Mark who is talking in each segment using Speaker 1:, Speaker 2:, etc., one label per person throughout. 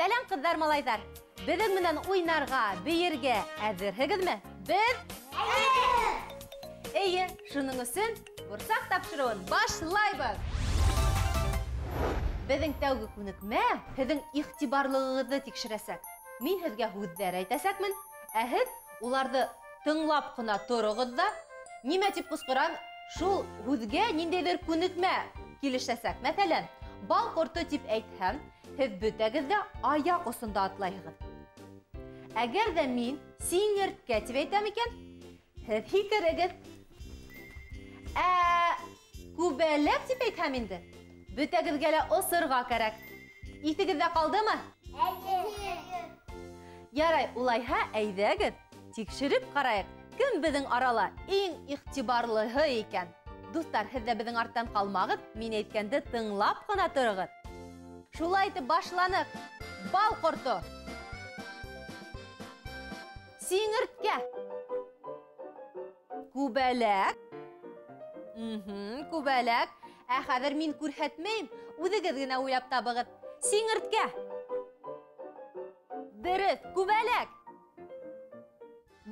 Speaker 1: Сәлем кыздар, малайдар. Беҙҙең менән уйнарға, бейергә әҙерһегеҙме? Беҙ Эйе, шуның өсөн бурсаҡ тапшырыуын башлайбыҙ. Беҙҙең тәүге күнекмә һеҙҙең иғтибарлығығыҙҙы тикшерәсәк. Мин һеҙгә һүҙҙәр әйтәсәкмен, ә һеҙ уларҙы тыңлап ҡына тороғоҙ ҙа, нимә тип ҡысҡырам, шул һүҙгә ниндәйҙер күнекмә килешәсәк. Мәҫәлән, бал ҡорто тип әйтһәм, һеҙ бөтәгеҙ ҙә аяҡ осонда атлайһығыҙ. Әгәр ҙә мин сиңерткә тип әйтәм икән, һеҙ һикерегеҙ. Күбәләк тип әйтһәм инде, бөтәгеҙгә лә осорға кәрәк. Иҫегеҙҙә ҡалдымы? Ярай, улайһа, әйҙәгеҙ, тикшереп ҡарайыҡ, кем беҙҙең арала иң иғтибарлыһы икән. Дуҫтар, һеҙ ҙә беҙҙең арттан ҡалмағыҙ, мин әйткәнде тыңлап ҡына тороғоҙ. Шулай итеп башланыҡ. Бал ҡорто. Сиңерткә. Күбәләк. Күбәләк. Ә хәҙер мин күрһәтмәйем, үҙегеҙ генә уйлап табығыҙ. Сиңерткә. Дөрөҫ, күбәләк.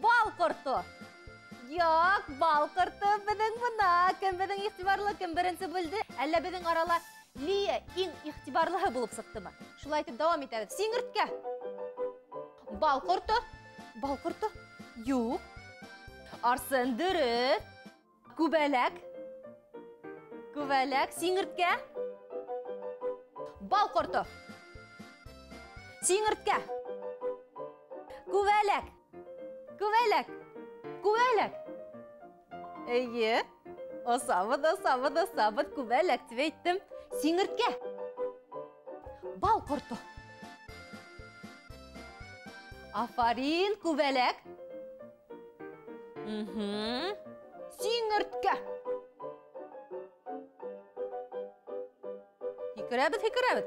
Speaker 1: Бал ҡорто. Яҡ, бал ҡорто беҙҙең бына. Кем беҙҙең иғтибарлы, кем беренсе бүлде? Әллә беҙҙең арала Лия иң иғтибарлыһы булып сыҡтымы? Шулай итеп дауам итәбеҙ. Сиңерткә. Бал ҡорто. Бал ҡорто. Юҡ. Арсын, дөрөҫ. Күбәләк. Күбәләк. Сиңерткә. Бал ҡорто. Сиңерткә. Күбәләк. Күбәләк. Күбәләк. Эйе. Осабыҙ, осабыҙ, осабыҙ. Күбәләк тип әйттем. Сиңерткә. Бал ҡорто. Афарин, күбәләк. Сиңерткә. Һикерәбеҙ, һикерәбеҙ.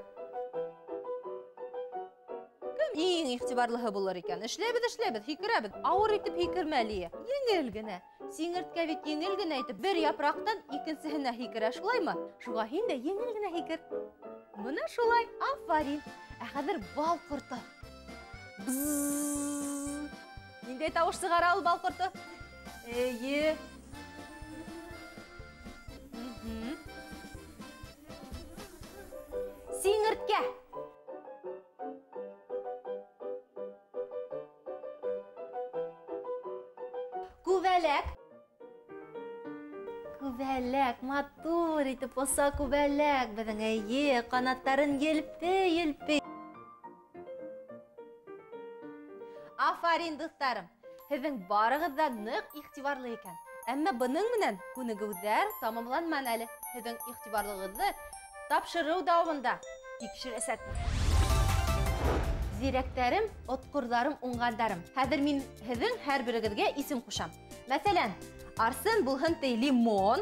Speaker 1: Кем иң иғтибарлыһы булыр икән? Эшләбеҙ, эшләбеҙ, һикерәбеҙ. Ауыр итеп һикермә, Лия. Еңел генә. Сиңерткә бит еңел генә итеп, бер япраҡтан икенсеһенә һикерә, шулаймы? Шуға һин дә еңел генә һикер. Бына шулай. Афарин. Ә хәҙер бал ҡорто. Ниндәй тауыш сығара ул бал ҡорто? Эйе. Сиңерткә. Күбәләк. Күбәләк, матур итеп оса күбәләк. Беҙҙең эйе, ҡанаттарын елпе-елпе. Афарин, дуҫтарым, һеҙҙең барығыҙ ҙа ныҡ иғтибарлы икән. Әммә бының менән күнегеүҙәр тамамланманы әле. Һеҙҙең иғтибарлығыҙҙы тапшырыу дауамында тикшерәсәкмен. Зирәктәрем, отҡорҙарым, уңғандарым. Хәҙер мин һеҙҙең һәр берегеҙгә исем ҡушам. Мәҫәлән, Арсын булһын ти лимон,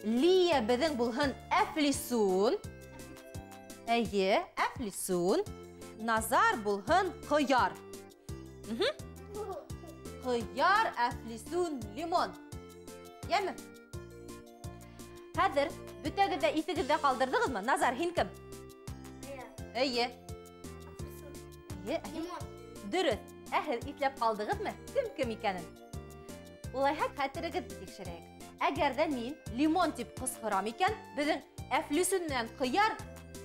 Speaker 1: Лия беҙҙең булһын әфлисун. Әйе, әфлисун. Назар булһын ҡыяр. Ҡыяр, әфлисун, лимон. Йәме? Хәҙер бөтәгеҙ ҙә иҫегеҙҙә ҡалдырҙығыҙмы? Назар, һин кем? Әйе. Лимон. Дөрөҫ. Ә һеҙ иҫләп ҡалдығыҙмы? Кем икәнен? Улайһа, хәтерегеҙҙе тикшерәйек. Әгәр ҙә мин лимон тип ҡысҡырам икән, беҙҙең әфлисун менән ҡыяр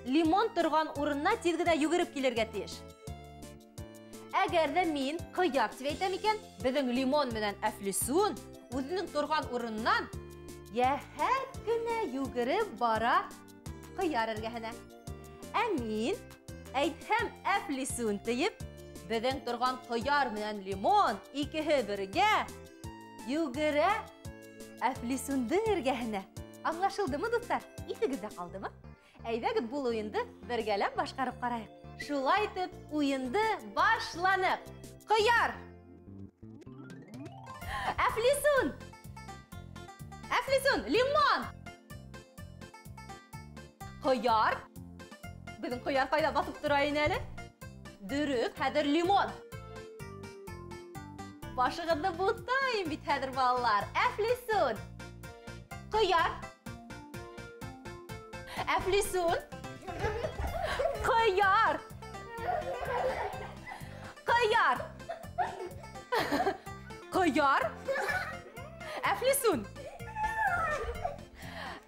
Speaker 1: лимон торған урынына тиҙ генә йүгереп килергә тейеш. Әгәр ҙә мин ҡыяр тип әйтәм икән, беҙҙең лимон менән әфлисун үҙенең торған урынынан йәһәт кенә йүгереп бара ҡыяр эргәһенә. Ә мин әйтһәм әфлисун тиеп, беҙҙең торған ҡыяр менән лимон икеһе бергә йүгерә әфлисундың эргәһенә. Аңлашылдымы, дуҫтар? Иҫегеҙҙә ҡалдымы? Әйҙәгеҙ, бұл уйынды бергәләп башҡарып ҡарайыҡ. Шулай итеп, уйынды башланыҡ. Ҡыяр! Әфлисун! Әфлисун, лимон! Ҡыяр! Беҙҙең ҡыяр ҡайҙа баҫып тора ине әле? Дөрөҫ, хәҙер лимон. Башығыҙҙы бутайым бит хәҙер, балалар. Әфлисун. Ҡыяр. Әфлисун. Ҡыяр. Kıyar. Kıyar. Eflisun.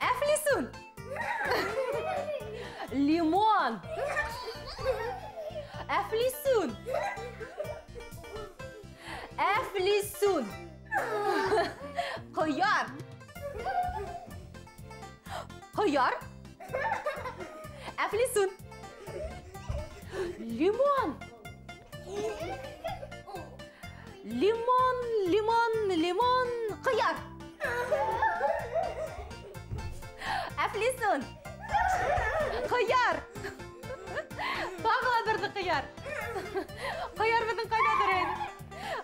Speaker 1: Eflisun. Limon. Eflisun. Eflisun. Kıyar. Kıyar. Eflisun. Limon. Limon, limon, limon, kıyar. Eflisun. Kıyar. Bağla birdi kıyar. Kıyar bizden kaynadır.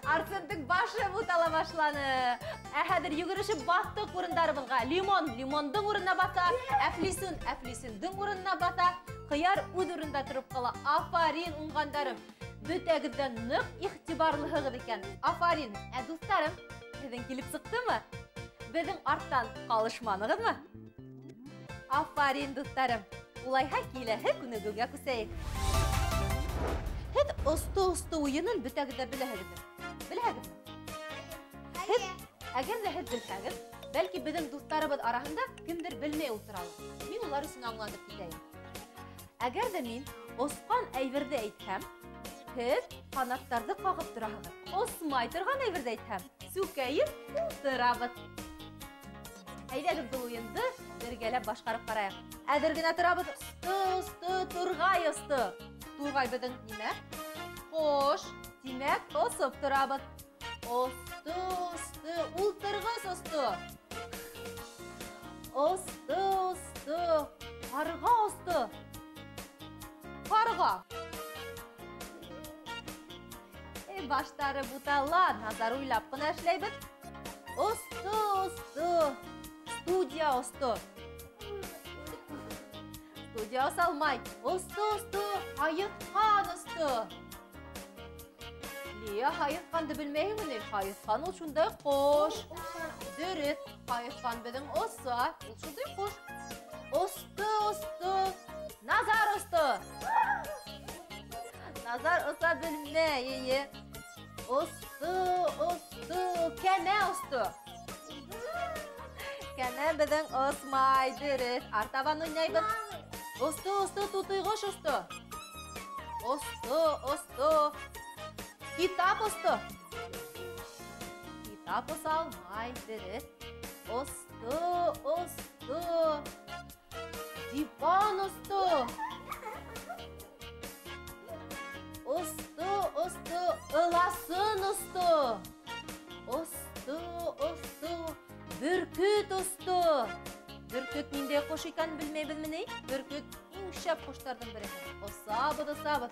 Speaker 1: Arsındık başı butala başlanı. Әһәдір югіріші бастық орындарымызға. Limon, лимондың орынына баса. Әфлисін, әфлисіндің орынына баса. Қияр өз орында тұрып қала. Афарин ұңғандарым. Бүтәгіден нық иқтибарлығығыд екен. Афарин, достарым, біздің келіп сықты ма? Біздің арттан қалышманығыз ма? Афарин, достарым. Улайға келесі күнігіге күсейік. Хет осты-осты ойынын бүтәгіде біләгізім. Біләгізім. Әгер де хет білсәгіз, бәлки біздің достарыбыз арасында кімдір білмей отыралы. Мен олар үшін аңландып кетейін. Әгер де мен осқан әйверді әйтсәм, хет қанаттарды қағып тұрағыз. Осмай тұрған әйверді әйтсәм, сүкәйіп тұрабыз. Әйдәгіз бұл ойынды біргелеп башқарып қарайық. Әдіргіне тұрабыз. Осты, тұрғай осты. Тұрғай біздің неме? Қош, демек осып тұрабыз. Осты, осты, ұлтырғыз осты. Осты, осты, қарға осты. Қарға. Баштары бұтала, назар ұйлап қына әшлейбіз. Осты, осты, студия осты. Студия осалмай. Осты, осты, айыққан осты. Лия хайыққанды білмейін өне. Хайыққан ол шындай қош. Дөрет, хайыққан бәдің оса. Ол шындай қош. Осты, осты. Назар осты. Назар оса білмейін. Осты, осты. Кәне осты. Кәне бәдің осмай. Дөрет. Артабан ойнайбыз. Осты, осты, тұтыйғыш осты. Осты, осты. Kitap osты. Kitap osalmay deret. Osты, osты. Divan osты. Osты, osты. Ilasın osты. Osты, osты. Бүркіт osты. Бүркіт менде қош екен білмейбіз міне. Бүркіт ең шәп қоштардың бірі. Осабыд, осабыд.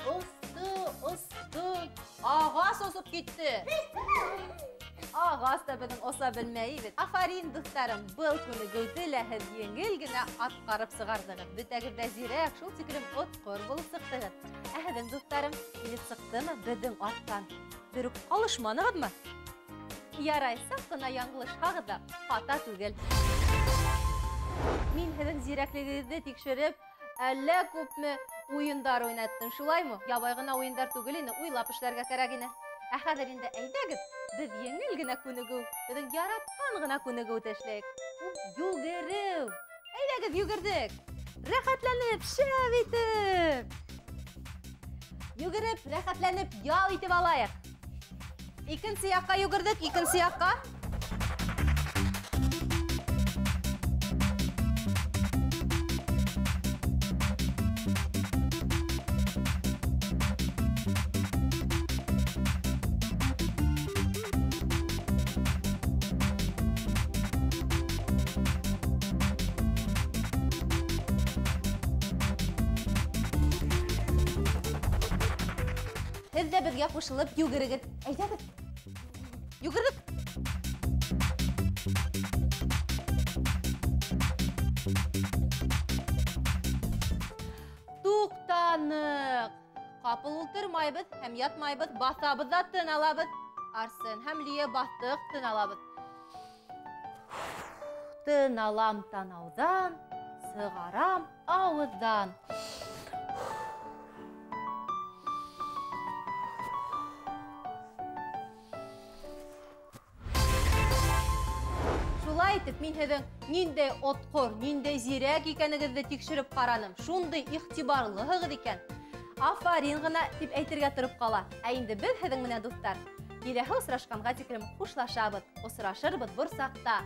Speaker 1: Osты, osты. Ağas osub gitti. Ağas da bizim osa bilmeyi. Aferin dostlarım, bu günü gördüləhiz yengilgine atqarıb sığardığız. Bütəgirdə zirək, şul tükürüm otqor bulup sıqdığız. Əhədin dostlarım, bilip sıqdı mı? Bizim attan bürüp alışmanığız mı? Yaraysa qına yanılış haqıda hata tügel. Min hədin zirəkliğinizi tekşirib, әллә күпме уендар ойнаттым, шулай мы? Ябай гына уендар түгел инде, уйлап эшләргә кирәк ине. Ә хәзер инде әйдәгез, без еңел генә күнегү, безнең яраткан гына күнегү эшләйек. Югерү. Әйдәгез, йөгердек. Рәхәтләнеп, шәп итеп. Йөгереп, рәхәтләнеп, ял итеп алайык. Икенче якка йөгердек, икенче якка. Siz de bizge koşulup yuguruguz. Aytagız. Yugurduk. Туктанык. Капыл ултырмайбыз, hem yatmayбыз, басабыз да тын алабыз. Арсын, hem лие бастык, тын алабыз. Тын алам танаудан, сыгарам ауыздан. Шулай итеп, мин һеҙҙең ниндәй отҡор, ниндәй зирәк икәнегеҙҙе тикшереп ҡараным. Шундай иғтибарлыһығыҙ икән. Афарин ғына тип әйтергә тороп ҡала. Ә инде беҙ һеҙҙең менән, дуҫтар, киләһе осрашҡанға тиклем хушлашабыҙ, осрашырбыҙ бер саҡта.